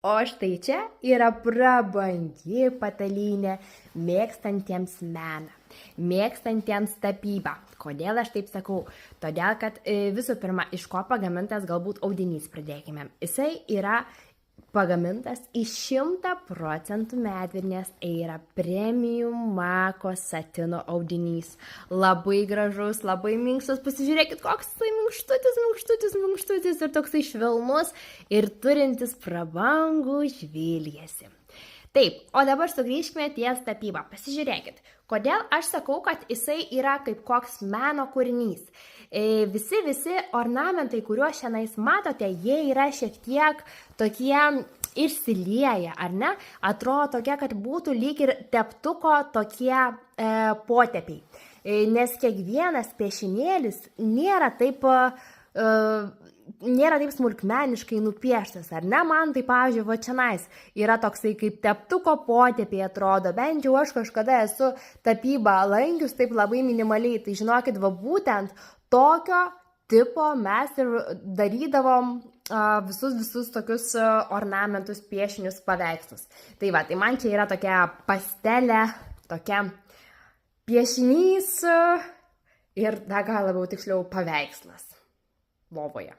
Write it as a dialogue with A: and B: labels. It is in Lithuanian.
A: O štai čia yra prabangi patalynė mėgstantiems meną, mėgstantiems tapybą. Kodėl aš taip sakau? Todėl, kad visų pirma, iš ko pagamintas galbūt audinys, pradėkime. Jisai yra pagamintas iš 100% medvilnės, yra premium mako satino audinys. Labai gražus, labai minkštas, pasižiūrėkit, koks tai minkštutis ir toksai švelnus ir turintis prabangų žvilgesį. Taip, o dabar sugrįžkime ties tapybą. Pasižiūrėkit, kodėl aš sakau, kad jisai yra kaip koks meno kūrinys. Visi ornamentai, kuriuos šiandien matote, jie yra šiek tiek tokie išsilieję, ar ne? Atrodo tokie, kad būtų lyg ir teptuko tokie potėpiai. Nes kiekvienas piešinėlis nėra taip smulkmeniškai nupieštas, ar ne? Man tai, pavyzdžiui, va čionais yra toksai kaip teptuko potėpiai atrodo, bent jau aš kažkada esu tapybą lankius taip labai minimaliai, tai žinokit, va būtent tokio tipo mes ir darydavom visus tokius ornamentus, piešinius, paveikslus. Tai va, tai man čia yra tokia pastelė, tokia piešinys ir dar gal labiau tiksliau paveikslas lovoje.